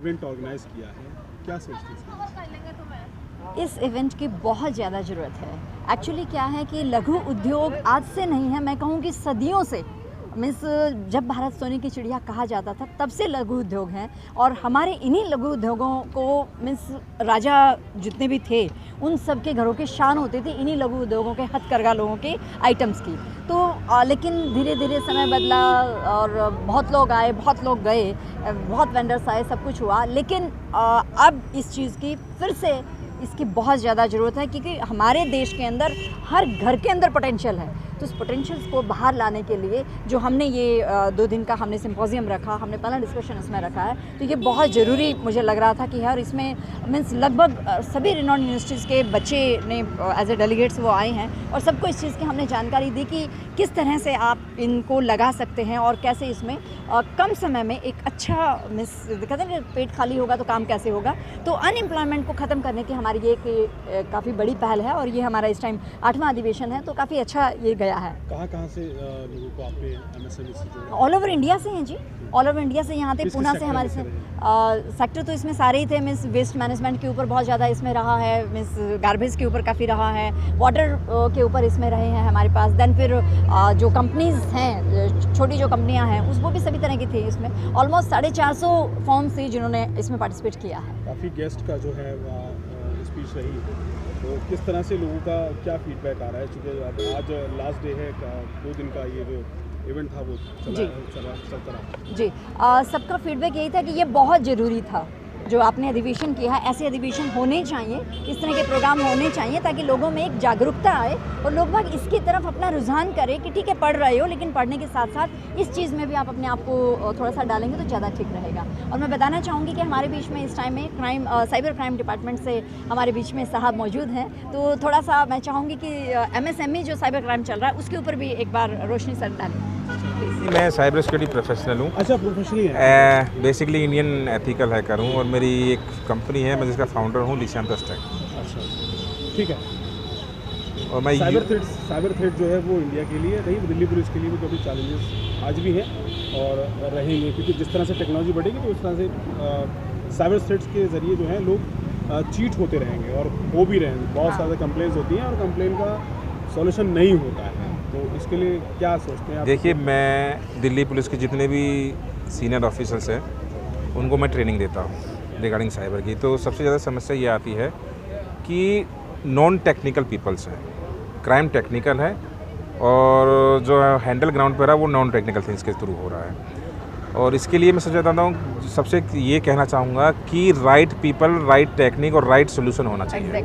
Event organise किया है, क्या सोचते हैं? इस इवेंट की बहुत ज़्यादा ज़रूरत है। एक्चुअली क्या है कि लघु उद्योग आज से नहीं है, मैं कहूँ कि सदियों से, मीन्स जब भारत सोने की चिड़िया कहा जाता था तब से लघु उद्योग हैं। और हमारे इन्हीं लघु उद्योगों को मीन्स राजा जितने भी थे उन सब के घरों की शान होती थी इन्हीं लघु उद्योगों के हथकरघा लोगों के आइटम्स की। तो लेकिन धीरे धीरे समय बदला और बहुत लोग आए, बहुत लोग गए, बहुत वेंडर्स आए, सब कुछ हुआ, लेकिन अब इस चीज़ की फिर से इसकी बहुत ज़्यादा ज़रूरत है, क्योंकि हमारे देश के अंदर हर घर के अंदर पोटेंशियल है। तो उस पोटेंशियल्स को बाहर लाने के लिए जो हमने ये 2 दिन का हमने सिम्पोजियम रखा, हमने पैनल डिस्कशन इसमें रखा है, तो ये बहुत ज़रूरी मुझे लग रहा था कि यार इसमें मीन्स लगभग सभी रिनॉन यूनिवर्सिटीज़ के बच्चे ने एज ए डेलीगेट्स वो आए हैं और सबको इस चीज़ की हमने जानकारी दी कि किस तरह से आप इनको लगा सकते हैं और कैसे इसमें कम समय में एक अच्छा मीन्स कहते हैं कि पेट खाली होगा तो काम कैसे होगा। तो अनएम्प्लॉयमेंट को ख़त्म करने की हमारी ये एक काफ़ी बड़ी पहल है और ये हमारा इस टाइम 8वां अधिवेशन है, तो काफ़ी अच्छा ये गया है। कहाँ से लोगों को आपने एमएसएमई से जोड़ा? ऑल ओवर इंडिया से हैं जी, ऑल ओवर इंडिया से यहाँ थे, पूना से हमारे से सेक्टर तो इसमें सारे ही थे। मीन्स वेस्ट मैनेजमेंट के ऊपर बहुत ज़्यादा इसमें रहा है, मीन्स गार्बेज के ऊपर काफ़ी रहा है, वाटर के ऊपर इसमें रहे हैं हमारे पास। देन फिर जो कंपनीज़ हैं, छोटी जो कंपनियाँ हैं वो भी सभी तरह की थी। इसमें ऑलमोस्ट 450 फॉर्म्स थी जिन्होंने इसमें पार्टिसिपेट किया है। काफ़ी गेस्ट का जो है स्पीच रही, तो किस तरह से लोगों का क्या फीडबैक आ रहा है? क्योंकि आज लास्ट डे है, 2 दिन का ये जो इवेंट था वो चलता रहा। जी, सबका फीडबैक यही था कि ये बहुत ज़रूरी था जो आपने अधिवेशन किया है। ऐसे अधिवेशन होने चाहिए, इस तरह के प्रोग्राम होने चाहिए ताकि लोगों में एक जागरूकता आए और लोग बाग इसकी तरफ अपना रुझान करें कि ठीक है पढ़ रहे हो, लेकिन पढ़ने के साथ साथ इस चीज़ में भी आप अपने आप को थोड़ा सा डालेंगे तो ज़्यादा ठीक रहेगा। और मैं बताना चाहूँगी कि हमारे बीच में इस टाइम में साइबर क्राइम डिपार्टमेंट से हमारे बीच में साहब मौजूद हैं, तो थोड़ा सा मैं चाहूँगी कि MSME जो साइबर क्राइम चल रहा है उसके ऊपर भी एक बार रोशनी सर डालें। मैं साइबर सिक्योरिटी प्रोफेशनल हूँ। अच्छा, प्रोफेशनली है? बेसिकली इंडियन एथिकल हैकर हूँ और मेरी एक कंपनी है, मैं जिसका फाउंडर हूँ, लिशांत टेक। अच्छा, ठीक है। और मैं साइबर थ्रेट जो है वो इंडिया के लिए नहीं, दिल्ली पुलिस के लिए भी काफ़ी चैलेंजेस आज भी हैं और रहेंगे, क्योंकि जिस तरह से टेक्नोलॉजी बढ़ेगी तो उस तरह से साइबर थ्रेट्स के ज़रिए जो है लोग चीट होते रहेंगे और हो भी रहेंगे। बहुत सारे कंप्लेंट्स होती हैं और कंप्लेन का सॉल्यूशन नहीं होता है, तो इसके लिए क्या सोचते हैं आप? देखिए, मैं दिल्ली पुलिस के जितने भी सीनियर ऑफिसर्स हैं उनको मैं ट्रेनिंग देता हूँ रिगार्डिंग साइबर की। तो सबसे ज़्यादा समस्या ये आती है कि नॉन टेक्निकल पीपल्स हैं, क्राइम टेक्निकल है और जो हैंडल ग्राउंड पर है वो नॉन टेक्निकल थिंग्स के थ्रू हो रहा है। और इसके लिए मैं सबसे ज़्यादा सबसे ये कहना चाहूँगा कि राइट पीपल, राइट टेक्निक और राइट सोल्यूशन होना चाहिए।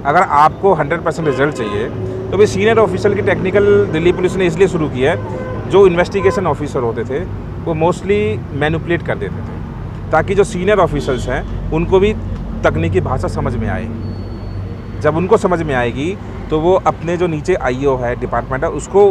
अगर आपको 100% रिजल्ट चाहिए तो भी सीनियर ऑफिसर की टेक्निकल दिल्ली पुलिस ने इसलिए शुरू किया है, जो इन्वेस्टिगेशन ऑफिसर होते थे वो मोस्टली मैनिपुलेट कर देते थे ताकि जो सीनियर ऑफिसर्स हैं उनको भी तकनीकी भाषा समझ में आए। जब उनको समझ में आएगी तो वो अपने जो नीचे IO है, डिपार्टमेंट है, उसको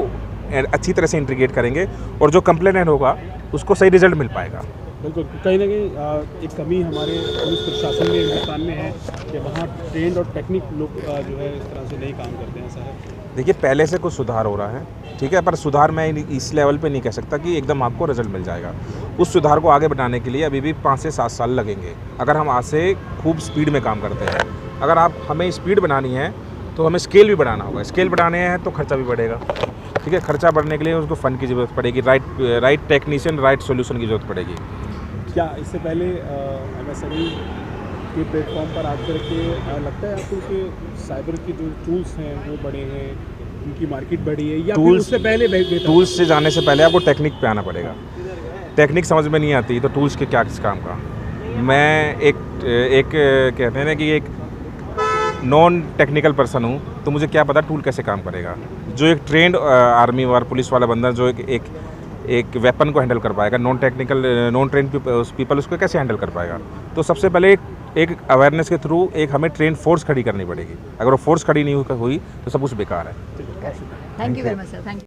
अच्छी तरह से इंटीग्रेट करेंगे और जो कंप्लेनेंट होगा उसको सही रिजल्ट मिल पाएगा। बिल्कुल, कहीं ना कहीं एक कमी हमारे पुलिस प्रशासन में हिंदुस्तान में है कि वहाँ ट्रेंड और टेक्निक लोग जो है इस तरह से नहीं काम करते हैं। ऐसा है? देखिए, पहले से कुछ सुधार हो रहा है, ठीक है, पर सुधार मैं इस लेवल पे नहीं कह सकता कि एकदम आपको रिजल्ट मिल जाएगा। उस सुधार को आगे बढ़ाने के लिए अभी भी 5 से 7 साल लगेंगे अगर हम आज से खूब स्पीड में काम करते हैं। अगर हमें स्पीड बनानी है तो हमें स्केल भी बढ़ाना होगा। स्केल बढ़ाने हैं तो खर्चा भी बढ़ेगा, ठीक है। खर्चा बढ़ने के लिए उसको फंड की ज़रूरत पड़ेगी, राइट टेक्नीशियन, राइट सोल्यूशन की ज़रूरत पड़ेगी। क्या इससे पहले MSME के प्लेटफॉर्म पर आकर के लगता है आपको कि साइबर के जो टूल्स हैं वो बड़े हैं, उनकी मार्केट बढ़ी है, या फिर उससे पहले टूल्स से जाने से पहले आपको टेक्निक पे आना पड़ेगा। टेक्निक समझ में नहीं आती तो टूल्स के क्या किस काम का। मैं एक कहते हैं ना कि एक नॉन टेक्निकल पर्सन हूँ, तो मुझे क्या पता टूल कैसे काम करेगा। जो एक ट्रेंड आर्मी और पुलिस वाला बंदा जो एक वेपन को हैंडल कर पाएगा, नॉन ट्रेंड पीपल उसको कैसे हैंडल कर पाएगा। तो सबसे पहले एक अवेयरनेस के थ्रू एक हमें ट्रेन फोर्स खड़ी करनी पड़ेगी। अगर वो फोर्स खड़ी नहीं हुई तो सब कुछ बेकार है। Thank you very much sir, thank you.